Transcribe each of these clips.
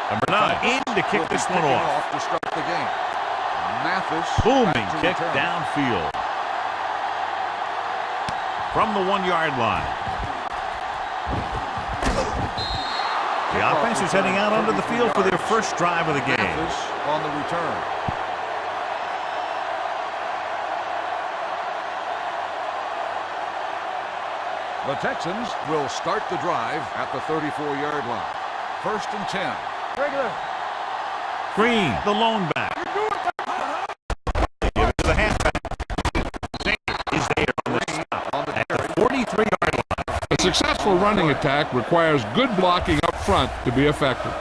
Number 9 in to kick this one off. To start the game. Mathis. Booming kick downfield. From the 1-yard line. The offense is heading out onto the field for their first drive of the game. Mathis on the return. The Texans will start the drive at the 34-yard line. 1st and 10. Green, the lone back. They give it to the halfback. Sanders is there on the stop at the 43-yard line. A successful running attack requires good blocking up front to be effective.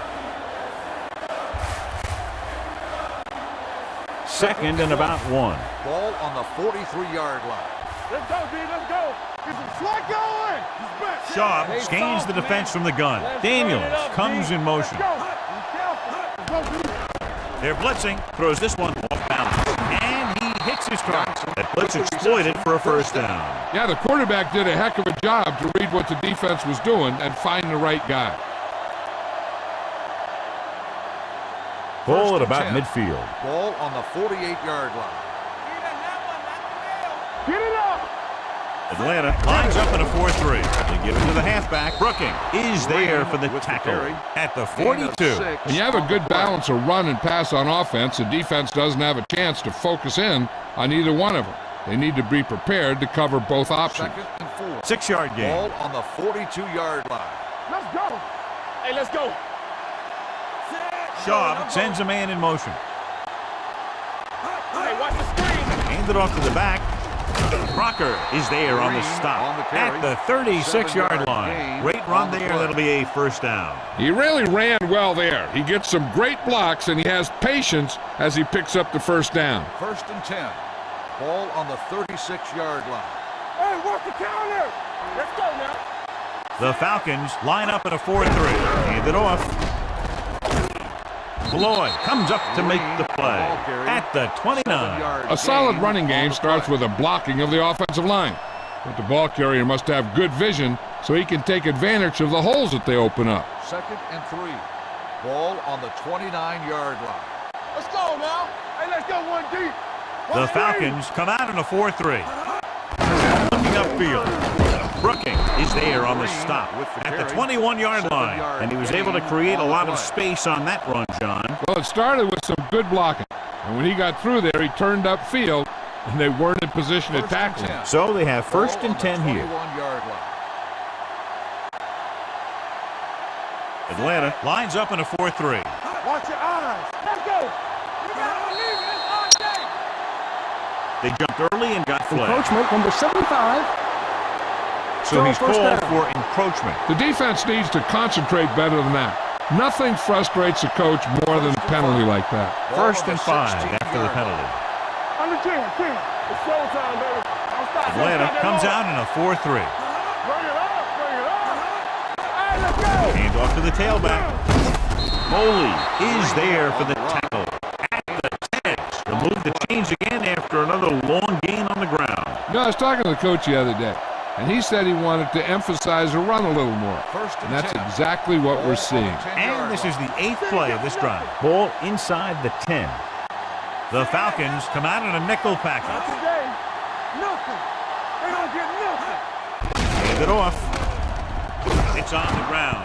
2nd and about 1. Ball on the 43-yard line. Let's go, D. Let's go. Get some slack going. Shaw gains the defense from the gun. Daniels comes in motion. They're blitzing, throws this one off balance, and he hits his target. That blitz exploited for a first down. Yeah, the quarterback did a heck of a job to read what the defense was doing and find the right guy. Ball at about midfield. Ball on the 48-yard line. Get it up. Atlanta lines up in a 4-3. They give it to the halfback. Brooking is there for the tackle at the 42. When you have a good balance of run and pass on offense, the defense doesn't have a chance to focus in on either one of them. They need to be prepared to cover both options. 2nd and 4. 6-yard gain. Ball on the 42-yard line. Let's go. Hey, let's go. Shaw sends a man in motion. Hey, watch the screen. Hand it off to the back. Crocker is there on the stop at the 36-yard line. Great run there. That'll be a first down. He really ran well there. He gets some great blocks, and he has patience as he picks up the first down. 1st and 10. Ball on the 36-yard line. Hey, work the counter. Let's go now. The Falcons line up in a 4-3. Hand it off. Floyd comes up to make the play at the 29. A solid running game starts with a blocking of the offensive line. But the ball carrier must have good vision so he can take advantage of the holes that they open up. 2nd and 3. Ball on the 29-yard line. Let's go now. Hey, let's go 1 deep. The Falcons come out in a 4-3. Looking upfield. Brooking is there on the stop at the 21-yard line. And he was able to create a lot of space on that run, John. Well, it started with some good blocking. And when he got through there, he turned upfield, and they weren't in position to tackle him. So they have 1st and 10 here. Atlanta lines up in a 4-3. Watch your eyes. Let's go. You gotta believe it. It's our day. They jumped early and got flagged. Encroachment, number 75. So he's called for encroachment. The defense needs to concentrate better than that. Nothing frustrates a coach more than a penalty like that. 1st and 5 after the penalty. Under 10. It's showtime, baby. Atlanta comes out in a 4-3. Bring it up. Hey, let's go. Hand off to the tailback. Moley is there for the tackle at the 10. The move to change again after another long gain on the ground. You know, I was talking to the coach the other day, and he said he wanted to emphasize the run a little more. And that's exactly what we're seeing. And this is the 8th play of this drive. Ball inside the 10. The Falcons come out in a nickel package. Not today. Nothing. They don't get nothing. Hand it off. It's on the ground.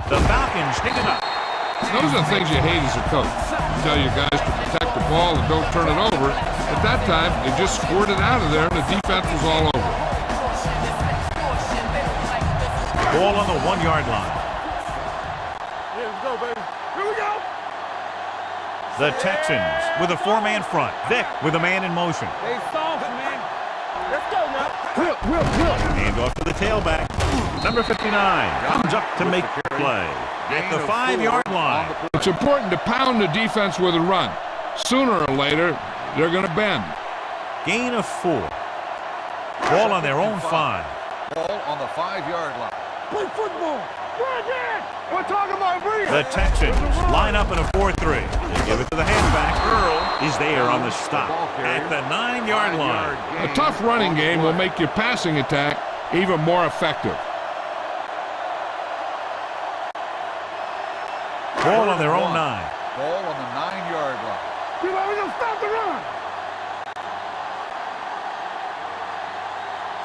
The Falcons pick it up. Those are the things you hate as a coach. You tell your guys to protect the ball and don't turn it over. At that time, they just squirted out of there, and the defense was all over. Ball on the 1-yard line. Here we go, baby. Here we go. The Texans with a 4-man front. Vick with a man in motion. Hey, soft, man. Let's go now. Hand off to the tailback. Number 59 comes up to make the play at the 5-yard line. It's important to pound the defense with a run. Sooner or later, they're going to bend. Gain of 4. Ball on their own 5. Ball on the 5-yard line. Play football. We're talking about breathing. The Texans line up in a 4-3. They give it to the halfback. Earl is there on the stop at the 9-yard line. A tough running game will make your passing attack even more effective. Ball on their own 9. Ball on the 9-yard line. We're going to stop the run.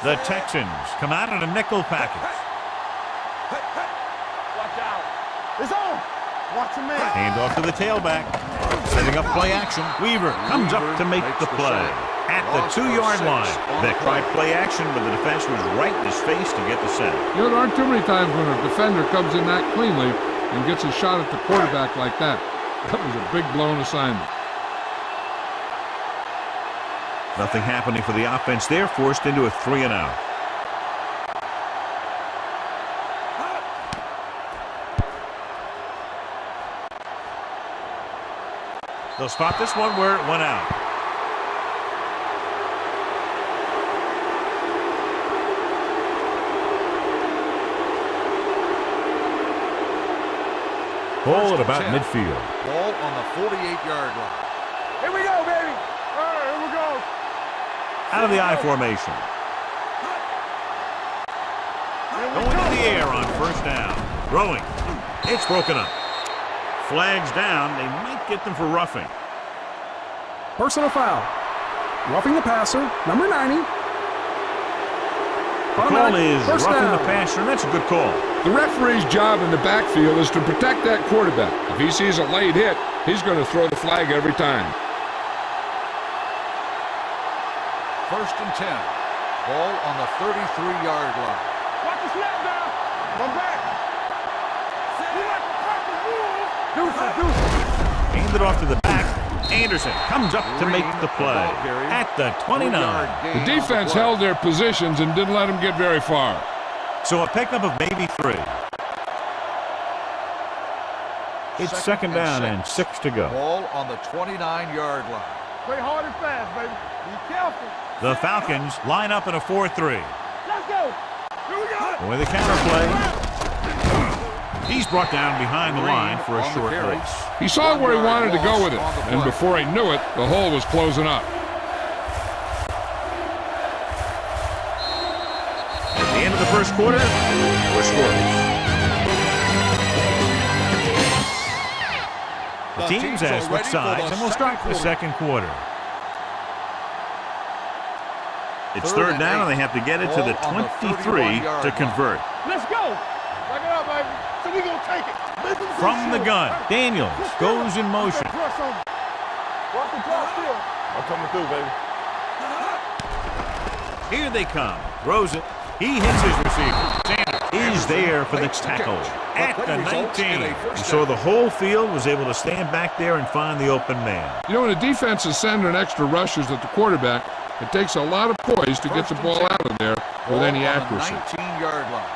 The Texans come out in a nickel package. Watch out. It's on. Watch your man. Hand off to the tailback. Setting up play action. Weaver comes up to make the play. At the 2-yard line. They tried play action, but the defense was right in his face to get the sack. You know, there aren't too many times when a defender comes in that cleanly and gets a shot at the quarterback like that. That was a big blown assignment. Nothing happening for the offense there, forced into a 3-and-out. They'll spot this one where it went out. Ball at about midfield. Ball on the 48-yard line. Here we go, baby. All right, here we go. Out of the I formation. Going to the air on first down. Throwing. It's broken up. Flags down. They might get them for roughing. Personal foul. Roughing the passer, number 90. The call is First roughing down. the passer, and that's a good call. The referee's job in the backfield is to protect that quarterback. If he sees a late hit, he's going to throw the flag every time. First and 10. Ball on the 33-yard line. Watch the snap down. Come back. You like the Packers rules. Deuce. Hand it off to the back. Anderson comes up to make the play at the 29. The defense held their positions and didn't let them get very far. So a pickup of maybe 3. It's second down and 6 to go. Ball on the 29-yard line. Play hard and fast, baby. Be careful. The Falcons line up in a 4-3. Let's go. Here we go. With a counter play. He's brought down behind the line for a short race. He saw where he wanted to go with it, and before he knew it, the hole was closing up. At the end of the first quarter, we're scoreless. The teams have switched sides, and we'll start the second quarter. It's third down, and they have to get it to the 23 to convert. Let's go. Back it up, baby. So we going to take it. From the gun, Daniels goes in motion. Press on. Watch the drop still. I'm coming through, baby. Here they come. Throws it. He hits his receiver. Sanders is there for the tackle at the 19. And so the whole field was able to stand back there and find the open man. You know, when a defense is sending extra rushers at the quarterback, it takes a lot of poise to get the ball out of there with any accuracy. 19-yard line.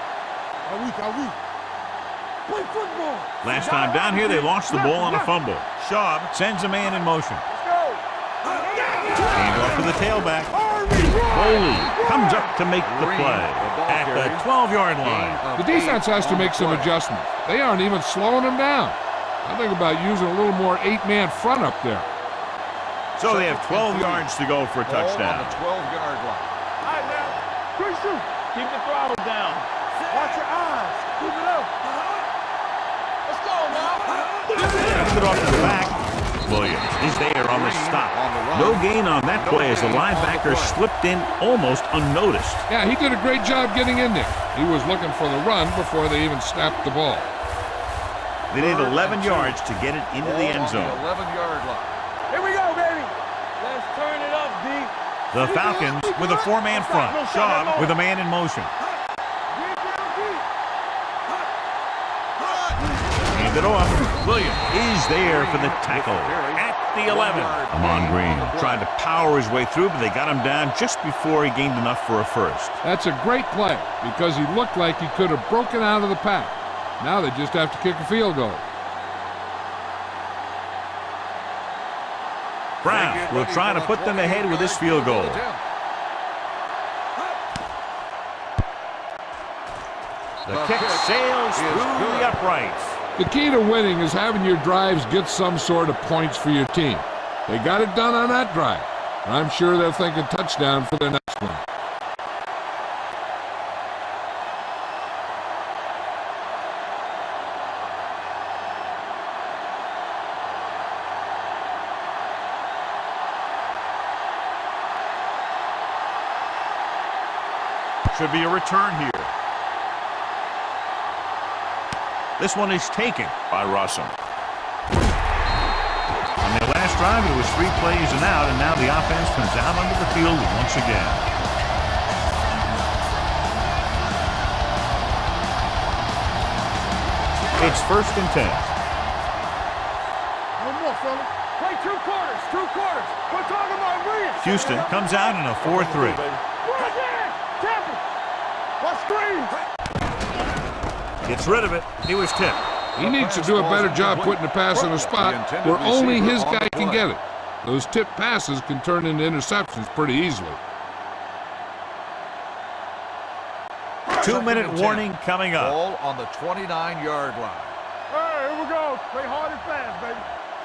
Are we? Play football. Last time down here, they lost the ball on a fumble. Schaub sends a man in motion. Let's go. Hand off to the tailback. Foley comes up to make the play at the 12-yard line. The defense has to make some adjustments. They aren't even slowing them down. I think about using a little more 8-man front up there. So they have 12 yards to go for a Ball on touchdown. the 12-yard line. All right, now. Quick shoot. Keep the throttle down. Watch your eyes. Keep it up. Let's go now. Hand it off to the back. Williams is there on the stop. No gain on that play as the linebacker slipped in almost unnoticed. Yeah, he did a great job getting in there. He was looking for the run before they even snapped the ball. They need 11 yards to get it into the end zone. 11-yard line. Here we go, baby. Let's turn it up, D. The Falcons with a 4-man front. Schaub with a man in motion. Hand it off. Williams is there for the tackle at the 11. Amon Green tried to power his way through, but they got him down just before he gained enough for a first. That's a great play because he looked like he could have broken out of the pack. Now they just have to kick a field goal. Brown will try to put them ahead with this field goal. The kick sails through the uprights. The key to winning is having your drives get some sort of points for your team. They got it done on that drive. And I'm sure they're thinking touchdown for their next one. Should be a return here. This one is taken by Russell. On their last drive, it was 3 plays and out, and now the offense comes out onto the field once again. It's 1st and 10. No more, fella. Play 2 quarters. 2 quarters. We're talking about Williams. Houston comes out in a 4-3. What's 3? Gets rid of it. He was tipped. He needs to do a better job putting the pass in a spot where only his guy can get it. Those tipped passes can turn into interceptions pretty easily. 2-minute warning coming up. Ball on the 29-yard line. Hey, here we go. Play hard and fast, baby.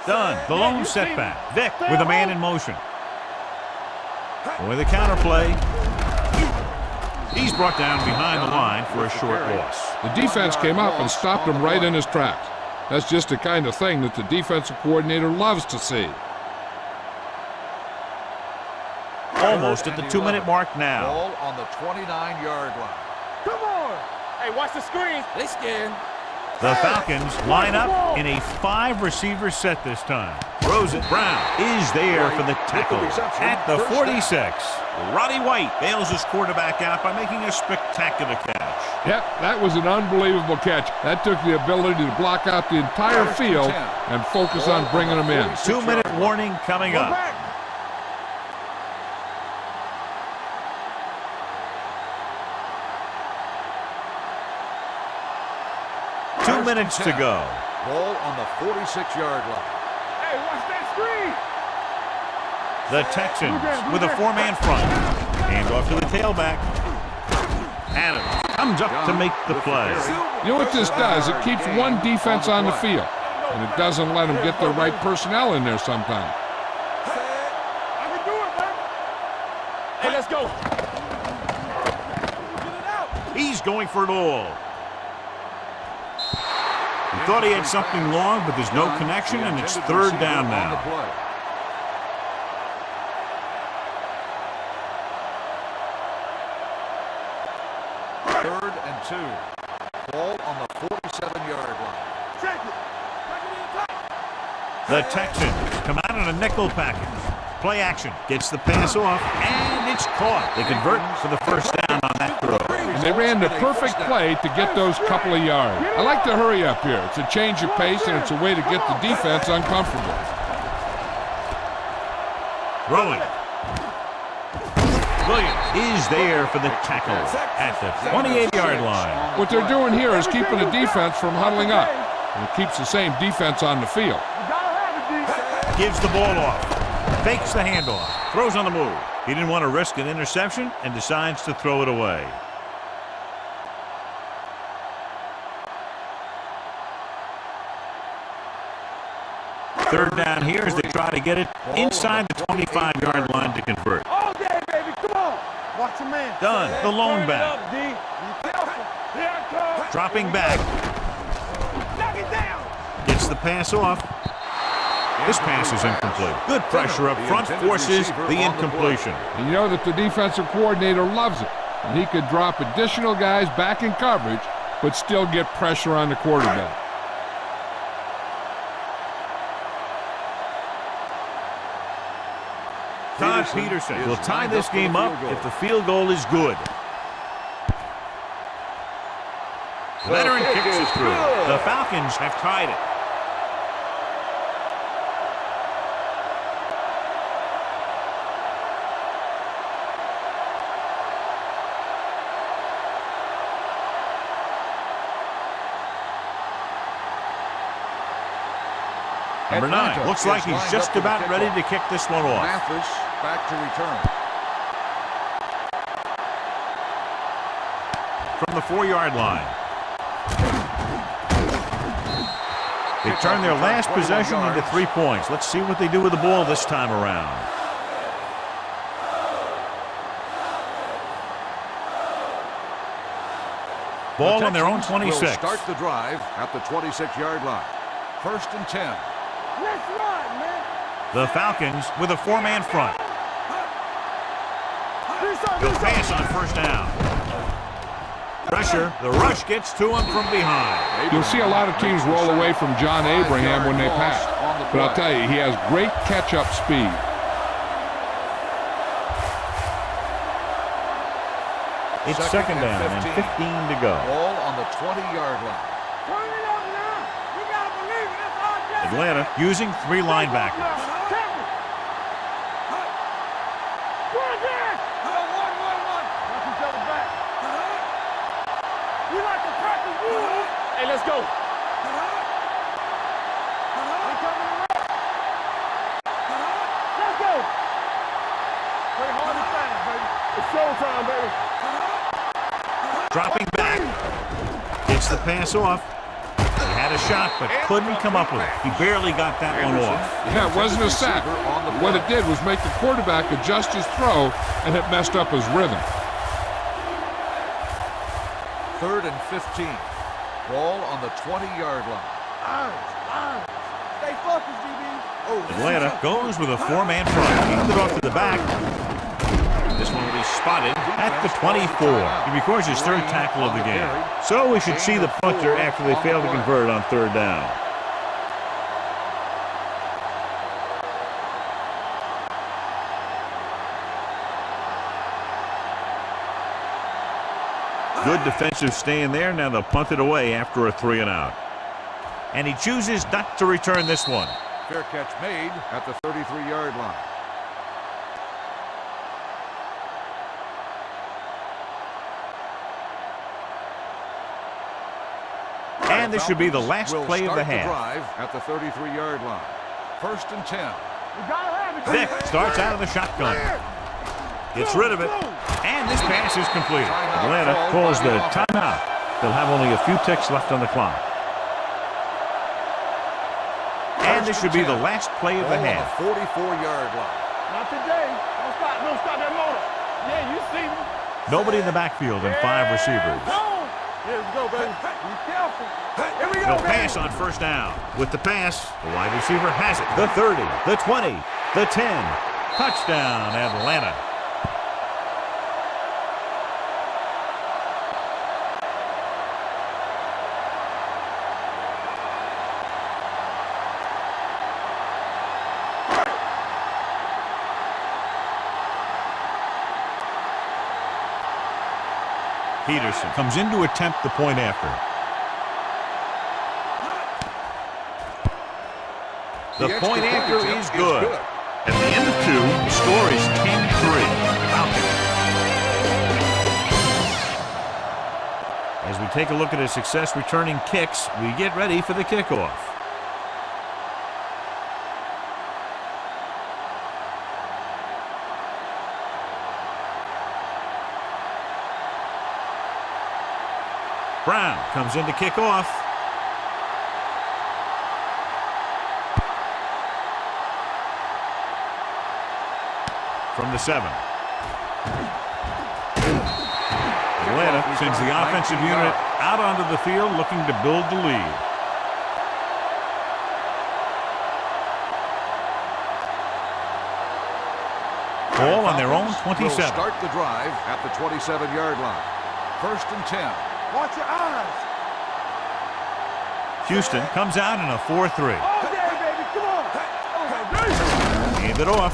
Done. The lone setback. Vic with a man in motion. With a counterplay. He's brought down behind the line for a short loss. The defense came up and stopped him right in his tracks. That's just the kind of thing that the defensive coordinator loves to see. Almost at the 2-minute mark now. Ball on the 29-yard line. Come on. Hey, watch the screen. They scared. The Falcons line up in a 5-receiver set this time. Throws it. Brown is there for the tackle at the 46. Roddy White bails his quarterback out by making a spectacular catch. Yep, that was an unbelievable catch. That took the ability to block out the entire field and focus on bringing them in. 2-minute warning coming up. 2 minutes to go. Ball on the 46-yard line. Hey, watch that screen. The Texans with a 4-man front. Hand off to the tailback. Adams comes up to make the play. You know what this does? It keeps one defense on the field, and it doesn't let them get the right personnel in there sometimes. I can do it, man. Hey, let's go. He's going for it all. He thought he had something long, but there's no connection, and it's 3rd down now. 3rd and 2. Ball on the 47-yard line. Check it. The Texans come out in a nickel package. Play action. Gets the pass off, and it's caught. They convert for the 1st down on that throw. And they ran the perfect play to get those couple of yards. I like to hurry up here. It's a change of pace, and it's a way to get the defense uncomfortable. Throwing. Williams is there for the tackle at the 28-yard line. What they're doing here is keeping the defense from huddling up, and it keeps the same defense on the field. Gives the ball off. Fakes the handoff. Throws on the move. He didn't want to risk an interception and decides to throw it away. Third down here as they try to get it inside the 25-yard line to convert. All day, baby. Come on. Watch your man. Done. The lone back. Up, D. Be careful. Here it comes. Dropping back. Knock it down. Gets the pass off. This pass is incomplete. Good pressure up front forces the incompletion. And you know that the defensive coordinator loves it. And he could drop additional guys back in coverage, but still get pressure on the quarterback. Todd Peterson will tie this game up if the field goal is good. Veteran kicks it through. The Falcons have tied it. Number 9 looks like he's just about ready to kick this one off. Mathis back to return. From the 4-yard line. They turn their last possession into 3 points. Let's see what they do with the ball this time around. Ball on their own 26. Will start the drive at the 26-yard line. 1st and 10. Let's run, man. The Falcons with a 4-man front. He'll pass on 1st down. Pressure. The rush gets to him from behind. You'll see a lot of teams roll away from John Abraham when they pass. But I'll tell you, he has great catch-up speed. It's second down and 15 to go. Ball on the 20-yard line. Turn it up now. We gotta believe it. It's our job. Atlanta using 3 linebackers. Hey, let's go. Let's go. Play hard and fast, baby. It's showtime, baby. Dropping back. Gets the pass off. He had a shot, but couldn't come up with it. He barely got that one off. Yeah, it wasn't a sack. What it did was make the quarterback adjust his throw, and it messed up his rhythm. 3rd and 15. Ball on the 20-yard line. Stay focused, DB. Atlanta goes with a 4-man front. Keeps it off to the back. This one will be spotted at the 24. He records his 3rd tackle of the game. So we should see the punter after they fail to convert on 3rd down. Good defensive stand there. Now they'll punt it away after a 3-and-out. And he chooses not to return this one. Fair catch made at the 33-yard line. And this should be the last Will play of the start half. drive at the 33-yard line. 1st and 10. We gotta have it. Vick starts out of the shotgun. Gets rid of it. And this pass is completed. Atlanta calls the timeout. They'll have only a few ticks left on the clock. And this should be the last play of the half. 44-yard line. Not today. Don't stop that motor. Yeah, you see me. Nobody in the backfield and 5 receivers. Here we go, baby. Be careful. Here we go, They'll baby. pass on 1st down. With the pass, the wide receiver has it. The 30, the 20, the 10. Touchdown, Atlanta. Peterson comes in to attempt the point after. The point after is good. At the end of 2, the score is 10-3. Falcons. As we take a look at his success returning kicks, we get ready for the kickoff. Brown comes in to kick off. From the 7. Atlanta sends the offensive unit out onto the field looking to build the lead. Ball on their own 27. Will start the drive at the 27-yard line. 1st and 10. Watch your eyes. Houston comes out in a 4-3. All day, baby. Come on. Hand it off.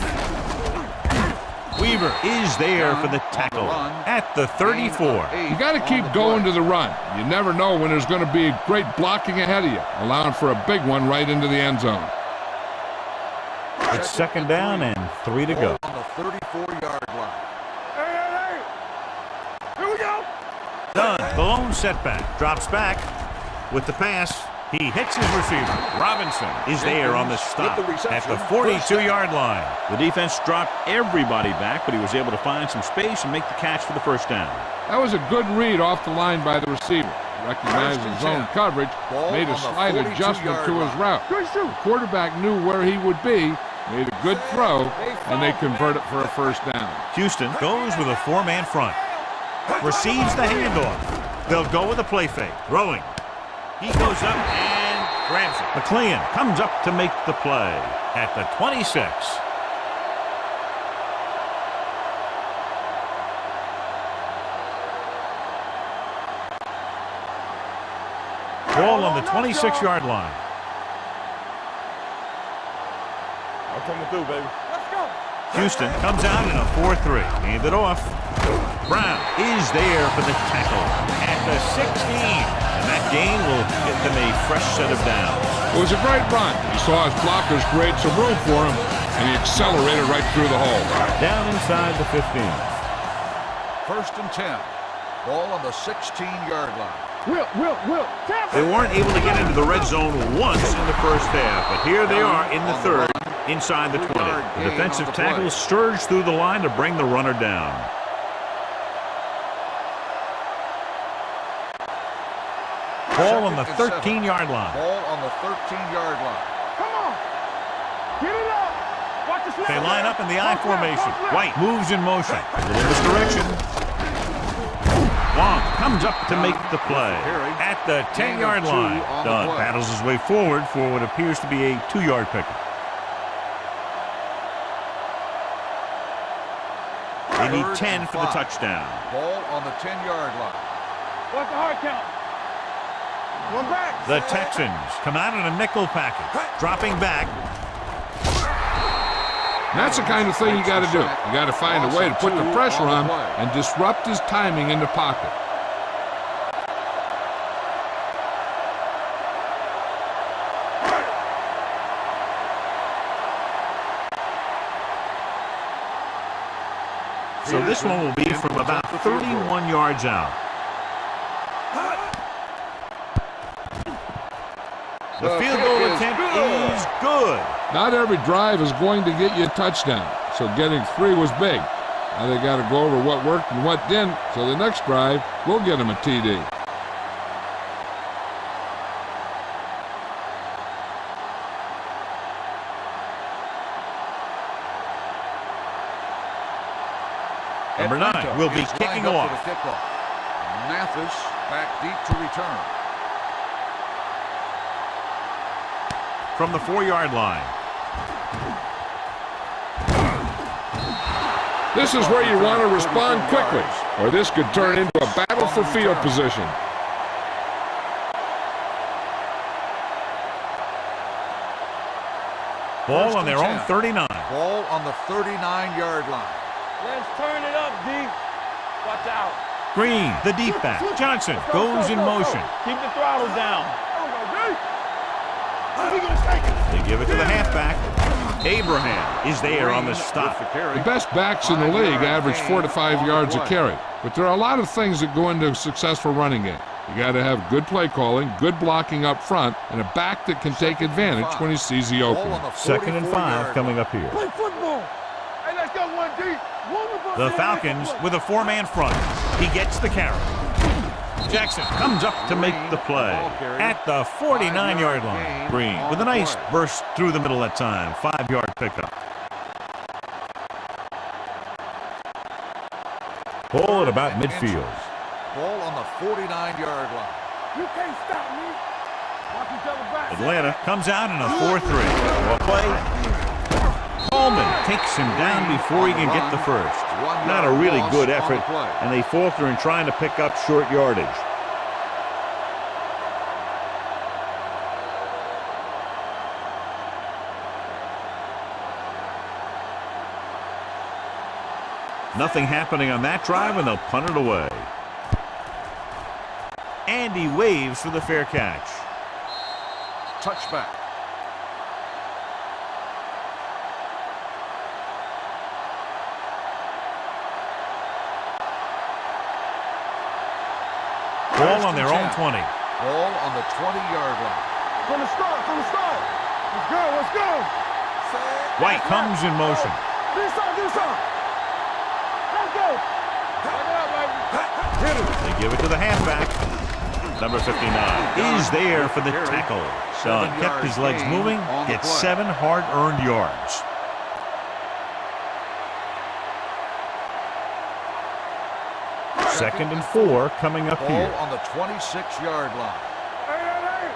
Weaver is there for the tackle at the 34. You got to keep going to the run. You never know when there's going to be great blocking ahead of you, allowing for a big one right into the end zone. It's 2nd down and 3 to go. On the 34-yard line. Hey. Here we go. Done. The lone setback. Drops back with the pass. He hits his receiver. Robinson is there on the stop at the 42-yard line. The defense dropped everybody back, but he was able to find some space and make the catch for the 1st down. That was a good read off the line by the receiver. Recognized his zone coverage, made a slight adjustment to his route. The quarterback knew where he would be, made a good throw, and they convert it for a 1st down. Houston goes with a 4-man front. Receives the handoff. They'll go with a play fake. Throwing. He goes up and grabs it. McLean comes up to make the play at the 26. Ball on the 26-yard line. I'm coming through, baby. Let's go. Houston comes out in a 4-3. Hand it off. Brown is there for the tackle at the 16. And that gain will get them a fresh set of downs. It was a great run. He saw his blockers create some room for him, and he accelerated right through the hole. Down inside the 15. 1st and 10. Ball on the 16-yard line. Will. They weren't able to get into the red zone once in the first half, but here they are in the third, inside the 20. The defensive tackle surged through the line to bring the runner down. Ball on the 13-yard line. Ball on the 13-yard line. Come on. Get it up. Watch the snap. They line up in the I formation. White moves in motion. A little misdirection. Wong comes up to make the play at the 10-yard line. Dunn paddles his way forward for what appears to be a 2-yard pickup. They need 10 for the touchdown. Ball on the 10-yard line. What's the hard count? One back. The Texans come out in a nickel package, dropping back. And that's the kind of thing you got to do. You got to find a way to put the pressure on him and disrupt his timing in the pocket. So this one will be from about 31 yards out. The field goal attempt is good. Not every drive is going to get you a touchdown, so getting 3 was big. Now they got to go over what worked and what didn't, so the next drive will get them a TD. Number 9 will be kicking off. Mathis back deep to return. From the 4-yard line. This is where you want to respond quickly, or this could turn into a battle for field position. Ball on their own 39. Ball on the 39-yard line. Let's turn it up, D. Watch out. Green, the deep back. Johnson goes in motion. Keep the throttle down. They give it to the halfback. Abraham is there on the stop. The best backs in the league average 4 to 5 yards a carry, but there are a lot of things that go into a successful running game. You got to have good play calling, good blocking up front, and a back that can take advantage when he sees the opening. 2nd and 5 coming up here. Play football. Hey, let's go 1D. The Falcons with a 4-man front. He gets the carry. Jackson comes up to make the play at the 49-yard line. Green with a nice burst through the middle that time. 5-yard pickup. Ball at about midfield. Ball on the 49-yard line. You can't stop me. Watch each other back. Atlanta comes out in a 4-3. Well play. Coleman takes him down before he can get the first. Not a really good effort, and they falter in trying to pick up short yardage. Nothing happening on that drive, and they'll punt it away. And he waves for the fair catch. Touchback. Ball on their own 20. Ball on the 20-yard line. From the start. Let's go. White comes in motion. Let's go. Back it up, baby. Hit it. They give it to the halfback. Number 59 is there for the tackle. Dunn kept his legs moving, gets 7 hard-earned yards. Second and 4 coming up here. Ball on the 26-yard line. Hey.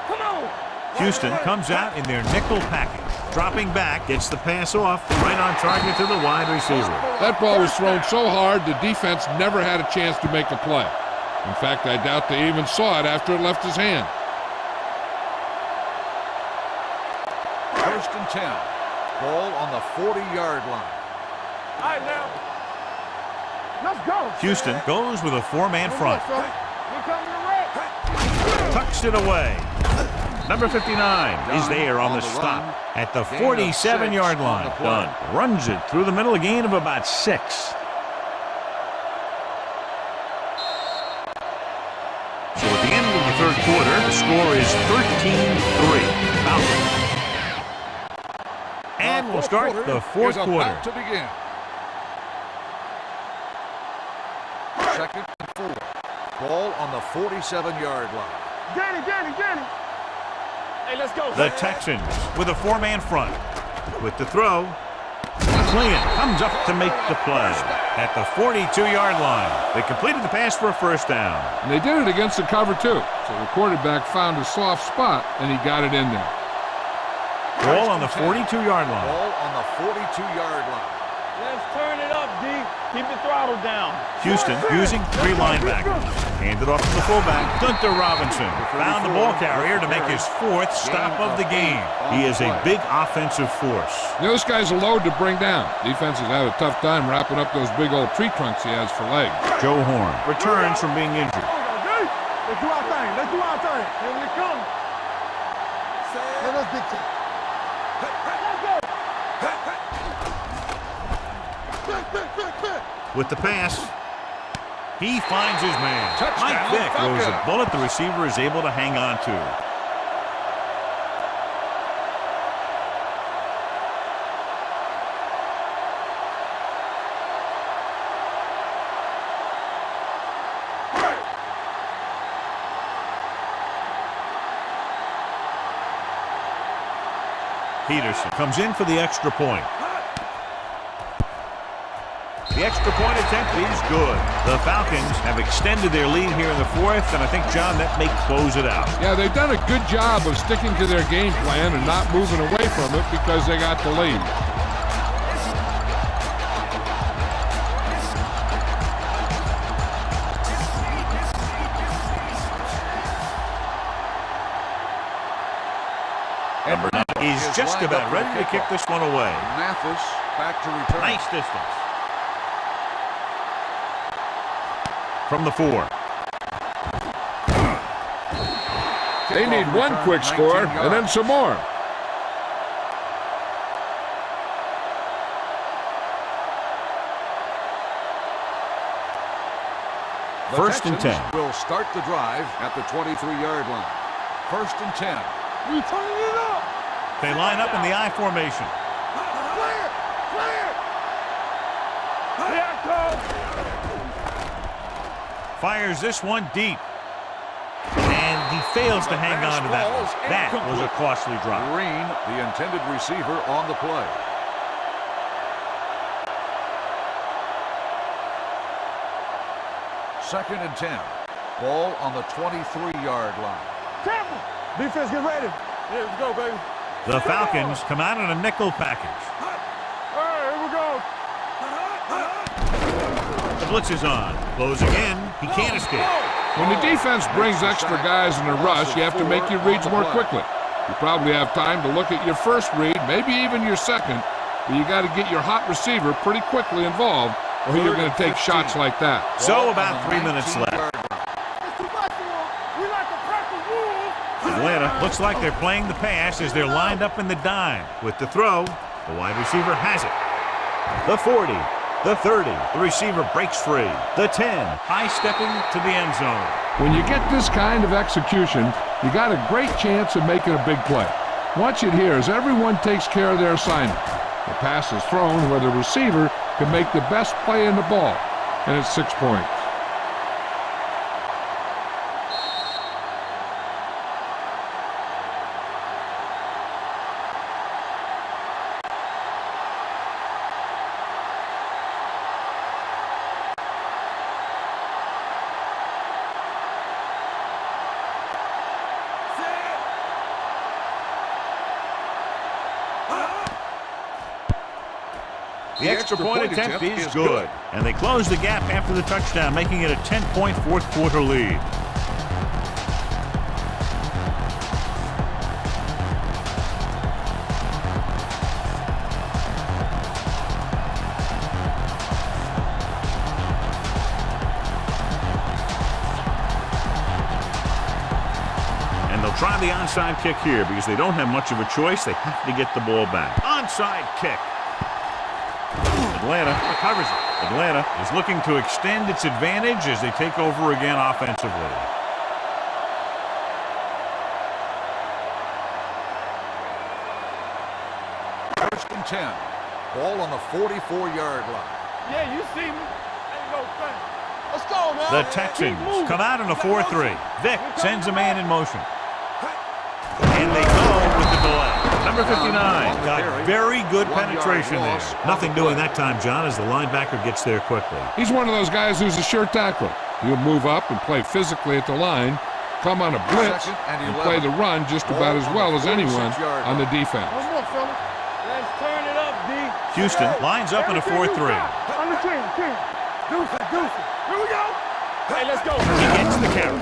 Come on. Houston comes out in their nickel package. Dropping back, gets the pass off, right on target to the wide receiver. That ball was thrown so hard the defense never had a chance to make a play. In fact, I doubt they even saw it after it left his hand. First and 10. Ball on the 40-yard line. All right, now. Let's go. Houston goes with a four-man front. Here comes the red. Tucks it away. Number 59 is there on the stop at the 47-yard line. Dunn runs it through the middle, a gain of about 6. So at the end of the third quarter, the score is 13-3. Falcons. And we'll start the fourth quarter. To begin. Second and 4. Ball on the 47-yard line. Danny. Hey, let's go. The Texans with a four-man front. With the throw, Clean comes up to make the play at the 42-yard line. They completed the pass for a first down. And they did it against the cover, too. So the quarterback found a soft spot, and he got it in there. Ball on the 42-yard line. Ball on the 42-yard line. Let's turn it up, D. Keep the throttle down. Houston using 3 linebackers. Handed off to the fullback, Gunter Robinson. Found the ball carrier to make his 4th stop of the game. He is a big offensive force. You know, this guy's a load to bring down. Defense has had a tough time wrapping up those big old tree trunks he has for legs. Joe Horn returns from being injured. Let's do our thing. Here we come. Let's big time. With the pass, he finds his man. Touchdown, Mike Vick Falcons. throws a bullet the receiver is able to hang on to. Peterson comes in for the extra point. The extra point attempt is good. The Falcons have extended their lead here in the 4th, and I think, John, that may close it out. Yeah, they've done a good job of sticking to their game plan and not moving away from it because they got the lead. Number 9 is just about ready to kick this one away. Mathis back to return. Nice distance. From the 4. They need one quick score and then some more. The First and Texans 10. will start the drive at the 23-yard line. First and 10. We turning it up. They line up in the I formation. Clear. Here I come. Fires this one deep. And he fails to hang on to that one. That was a costly drop. Green, the intended receiver, on the play. Second and 10. Ball on the 23-yard line. Tampa. Defense, get ready. Yeah, let's go, baby. The Falcons come out in a nickel package. All right, here we go. The blitz is on. Closing in. He can't escape. When the defense brings extra guys in a rush, you have to make your reads more quickly. You probably have time to look at your first read, maybe even your second, but you got to get your hot receiver pretty quickly involved, or you're going to take shots like that. So about 3 minutes left. Atlanta looks like they're playing the pass as they're lined up in the dime. With the throw, the wide receiver has it. The 40, the 30, the receiver breaks free. The 10, high-stepping to the end zone. When you get this kind of execution, you got a great chance of making a big play. Watch it here as everyone takes care of their assignment. The pass is thrown where the receiver can make the best play in the ball, and it's 6 points. The extra point attempt is good. And they close the gap after the touchdown, making it a 10-point fourth quarter lead. And they'll try the onside kick here because they don't have much of a choice. They have to get the ball back. Onside kick. Atlanta recovers it. Atlanta is looking to extend its advantage as they take over again offensively. First and 10. Ball on the 44-yard line. Yeah, you see me. Ain't no thing. Let's go, man. The Texans come out in a 4-3. Vic sends a man in motion. And they go with the delay. Number 59 got very good penetration there. Nothing doing that time, John, as the linebacker gets there quickly. He's one of those guys who's a sure tackler. He'll move up and play physically at the line, come on a blitz, and play the run just about as well as anyone on the defense. One more, fella. Let's turn it up, D. Houston lines up in a 4-3. On the team. Deuce it. Here we go. Hey, let's go. He gets the carry.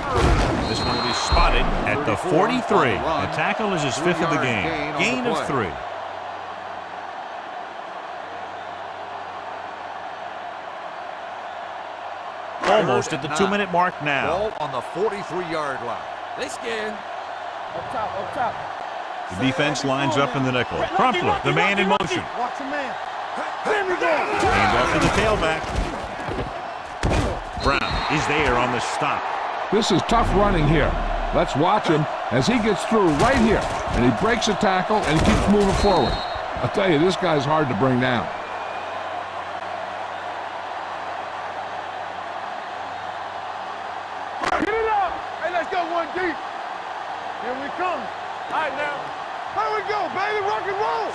This one will be spotted at the 43. The tackle is his fifth of the game. Gain of 3. Almost at the 2-minute mark now. Ball on the 43-yard line. They scared. Up top. The defense lines up in the nickel. Crumpler, the man in motion. Watch the man. There we go. Hand off to the tailback. Brown is there on the stop. This is tough running here. Let's watch him as he gets through right here. And he breaks a tackle and he keeps moving forward. I'll tell you, this guy's hard to bring down. Get it up. Hey, let's go one deep. Here we come. All right, now. Here we go, baby. Rock and roll.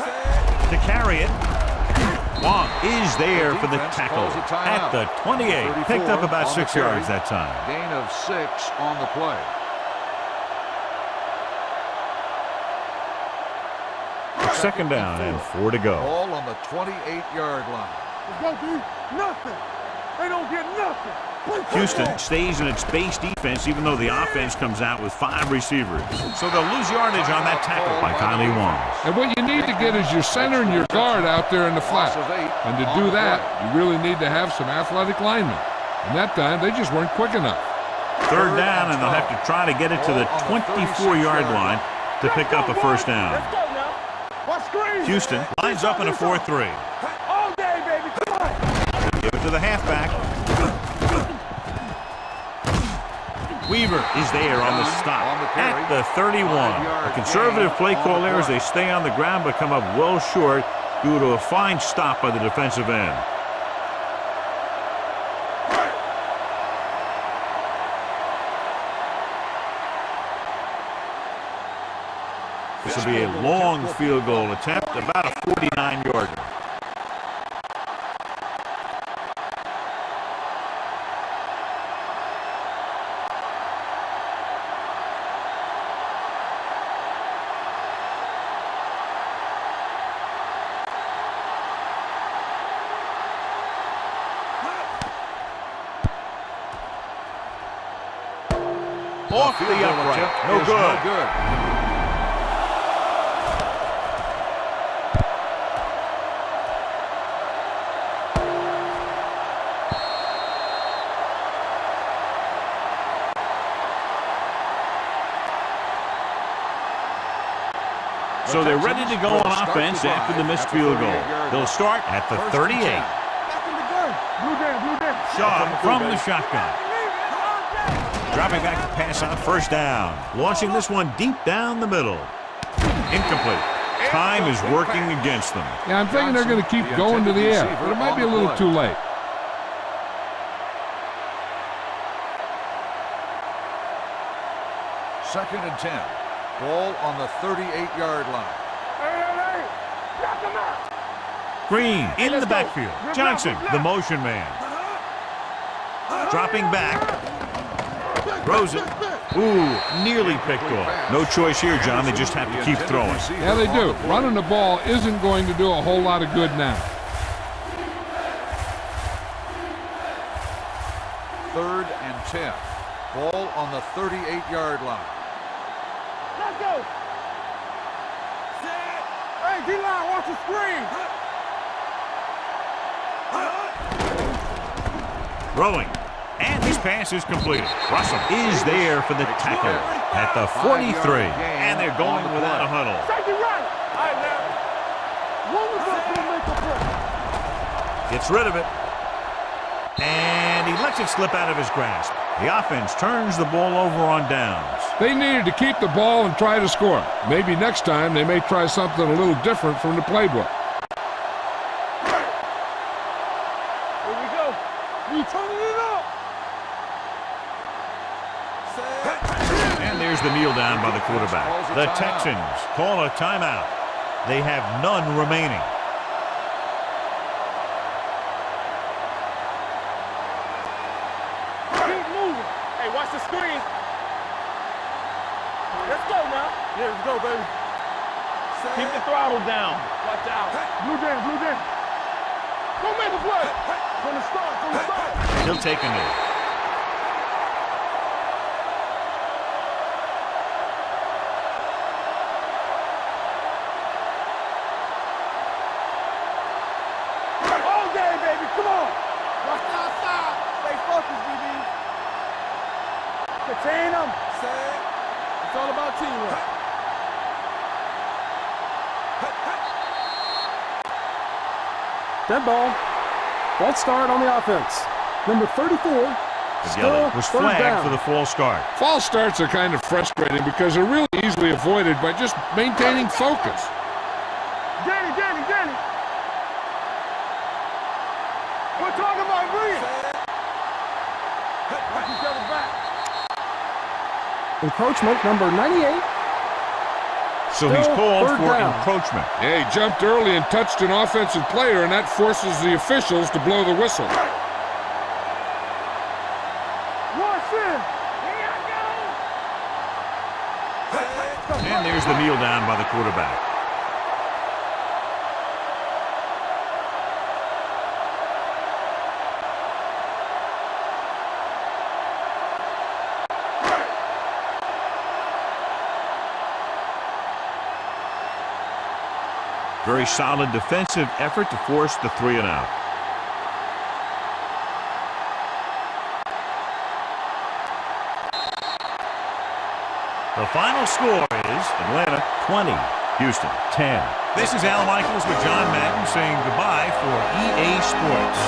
To carry it. Wong is there for the tackle at the 28. Picked up about 6 yards that time. Gain of 6 on the play. Second down and 4 to go. Ball on the 28-yard line. Let's go, D. Nothing. They don't get nothing. Houston stays in its base defense even though the offense comes out with 5 receivers. So they'll lose yardage on that tackle by Kylie Wong. And what you need to get is your center and your guard out there in the flat. And to do that, you really need to have some athletic linemen. And that time, they just weren't quick enough. Third down, and they'll have to try to get it to the 24-yard line to pick up a first down. Let's go now. Watch screen. Houston lines up in a 4-3. All day, baby. Come on. Give it to the halfback. Weaver is there on the stop at the 31. A conservative play call there as they stay on the ground but come up well short due to a fine stop by the defensive end. This will be a long field goal attempt, about a 49-yarder. Off the upright. No good. So they're ready to go on offense after the missed field goal. They'll start at the 38. Back in the gun. Blue down. Shaw from the shotgun. Dropping back to pass on first down. Launching this one deep down the middle. Incomplete. Time is working against them. Yeah, I'm thinking they're going to keep going to the air, but it might be a little too late. Second and 10. Ball on the 38-yard line. Hey. Knock him out. Green in the backfield. Johnson, the motion man. Dropping back. Throws it. Ooh, nearly picked off. No choice here, John. They just have to keep throwing. Yeah, they do. Running the ball isn't going to do a whole lot of good now. 3rd and 10. Ball on the 38-yard line. Let's go. Hey, D-line, watch the screen. Throwing. And his pass is completed. Russell is there for the tackle at the 43. And they're going without a huddle. Safety right. All right, now. One of us will make a play. Gets rid of it. And he lets it slip out of his grasp. The offense turns the ball over on downs. They needed to keep the ball and try to score. Maybe next time they may try something a little different from the playbook. Here we go. We turning it up. And there's the kneel down by the quarterback. The Texans call a timeout. They have none remaining. Keep moving. Hey, watch the screen. Let's go now. Yeah, let's go, baby. Keep the throttle down. Watch out. Blue down, blue down. Go make a play. From the start, from the start. He'll take a knee. All day, baby. Come on. Watch the outside. Stay focused, BB. Contain them. It's all about teamwork. Dead ball. False start on the offense. Number 34. The Still yellow was third flagged down. for the false start. False starts are kind of frustrating because they're really easily avoided by just maintaining focus. Danny. We're talking about Green. Watch each other back. Encroachment number 98. So he's Still called third for down. encroachment. Yeah, he jumped early and touched an offensive player, and that forces the officials to blow the whistle. Watch in. And there's the kneel down by the quarterback. Very solid defensive effort to force the 3-and-out. The final score is Atlanta 20, Houston 10. This is Al Michaels with John Madden saying goodbye for EA Sports.